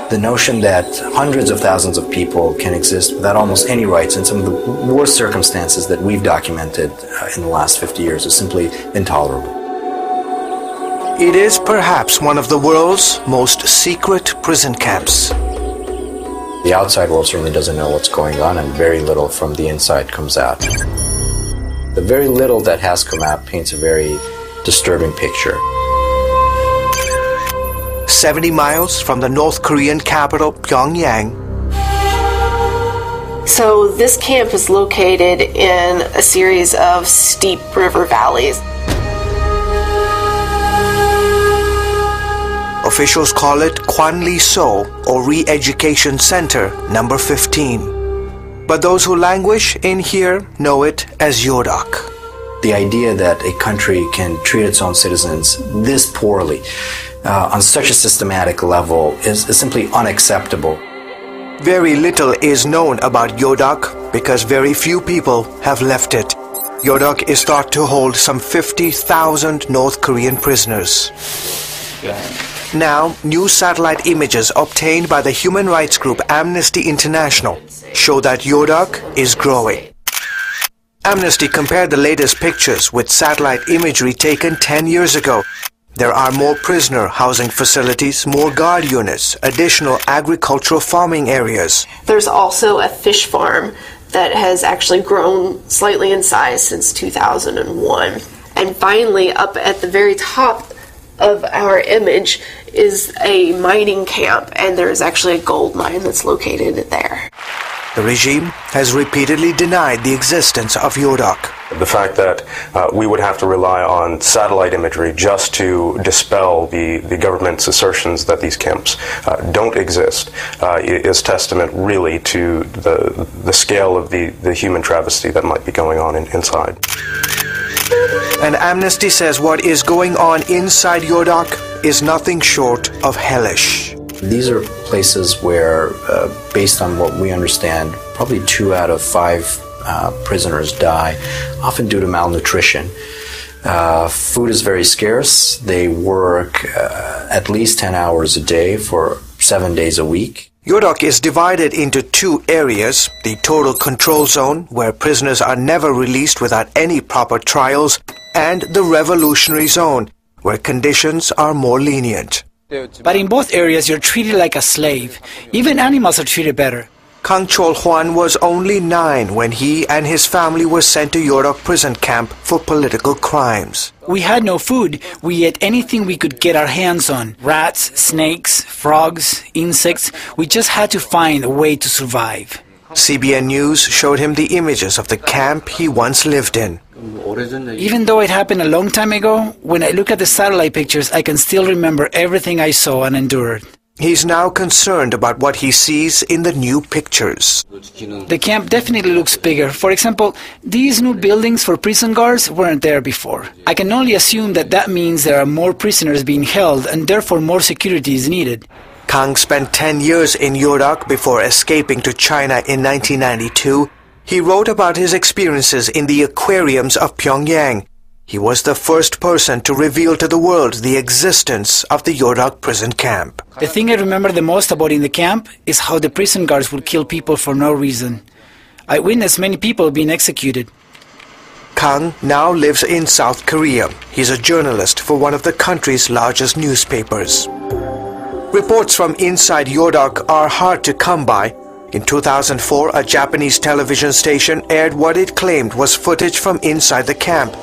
The notion that hundreds of thousands of people can exist without almost any rights in some of the worst circumstances that we've documented in the last 50 years is simply intolerable. It is perhaps one of the world's most secret prison camps. The outside world certainly doesn't know what's going on, and very little from the inside comes out. The very little that has come out paints a very disturbing picture. 70 miles from the North Korean capital, Pyongyang. So this camp is located in a series of steep river valleys. Officials call it Kwanli-so, or Re-Education Center, number 15. But those who languish in here know it as Yodak. The idea that a country can treat its own citizens this poorly, on such a systematic level, is simply unacceptable. Very little is known about Yodak because very few people have left it. Yodak is thought to hold some 50,000 North Korean prisoners. Now, new satellite images obtained by the human rights group Amnesty International show that Yodak is growing. Amnesty compared the latest pictures with satellite imagery taken 10 years ago. There are more prisoner housing facilities, more guard units, additional agricultural farming areas. There's also a fish farm that has actually grown slightly in size since 2001. And finally, up at the very top of our image is a mining camp, and there's actually a gold mine that's located there. The regime has repeatedly denied the existence of Yodak. The fact that we would have to rely on satellite imagery just to dispel the government's assertions that these camps don't exist is testament really to the scale of the human travesty that might be going on inside. And Amnesty says what is going on inside Yodak is nothing short of hellish. These are places where, based on what we understand, probably 2 out of 5 prisoners die, often due to malnutrition. Food is very scarce. They work at least 10 hours a day for 7 days a week. Yodak is divided into 2 areas: the total control zone, where prisoners are never released without any proper trials, and the revolutionary zone, where conditions are more lenient. But in both areas, you're treated like a slave. Even animals are treated better. Kang Chol-hwan was only 9 when he and his family were sent to Yodak prison camp for political crimes. We had no food. We ate anything we could get our hands on. Rats, snakes, frogs, insects. We just had to find a way to survive. CBN News showed him the images of the camp he once lived in. Even though it happened a long time ago, when I look at the satellite pictures, I can still remember everything I saw and endured. He's now concerned about what he sees in the new pictures. The camp definitely looks bigger. For example, these new buildings for prison guards weren't there before. I can only assume that that means there are more prisoners being held and therefore more security is needed. Kang spent 10 years in Yodak before escaping to China in 1992. He wrote about his experiences in the aquariums of Pyongyang. He was the first person to reveal to the world the existence of the Yodak prison camp. The thing I remember the most about in the camp is how the prison guards would kill people for no reason. I witnessed many people being executed. Kang now lives in South Korea. He's a journalist for one of the country's largest newspapers. Reports from inside Yodak are hard to come by. In 2004, a Japanese television station aired what it claimed was footage from inside the camp.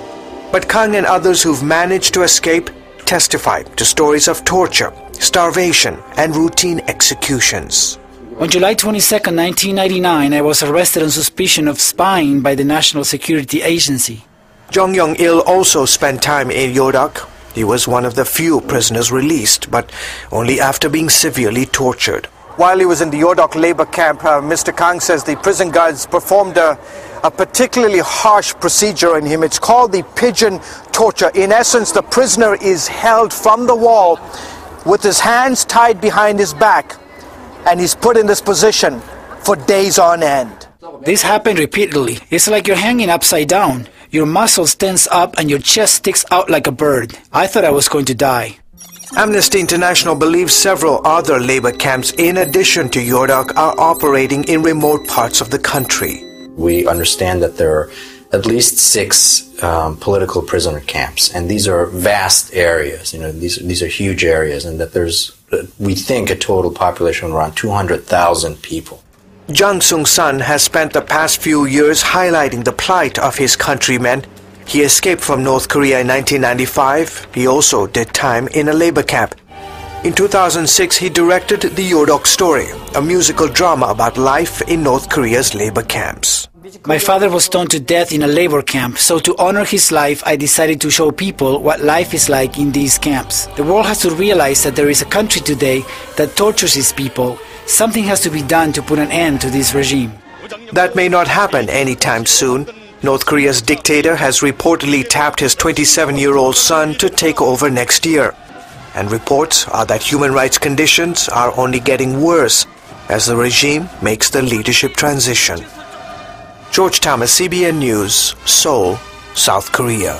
But Kang and others who've managed to escape testified to stories of torture, starvation, and routine executions. On July 22, 1999, I was arrested on suspicion of spying by the National Security Agency. Jong Yong-il also spent time in Yodak. He was one of the few prisoners released, but only after being severely tortured. While he was in the Yodak labor camp, Mr. Kang says the prison guards performed a particularly harsh procedure on him. It's called the pigeon torture. In essence, the prisoner is held from the wall with his hands tied behind his back, and he's put in this position for days on end. This happened repeatedly. It's like you're hanging upside down. Your muscles tense up and your chest sticks out like a bird. I thought I was going to die. Amnesty International believes several other labor camps in addition to Yodok are operating in remote parts of the country. We understand that there are at least 6 political prisoner camps, and these are vast areas. These are huge areas, and that there's, we think, a total population of around 200,000 people. Jung Sung-san has spent the past few years highlighting the plight of his countrymen. He escaped from North Korea in 1995. He also did time in a labor camp. In 2006, he directed The Yodok Story, a musical drama about life in North Korea's labor camps. My father was stoned to death in a labor camp, so to honor his life, I decided to show people what life is like in these camps. The world has to realize that there is a country today that tortures its people. Something has to be done to put an end to this regime. That may not happen anytime soon. North Korea's dictator has reportedly tapped his 27-year-old son to take over next year. And reports are that human rights conditions are only getting worse as the regime makes the leadership transition. George Thomas, CBN News, Seoul, South Korea.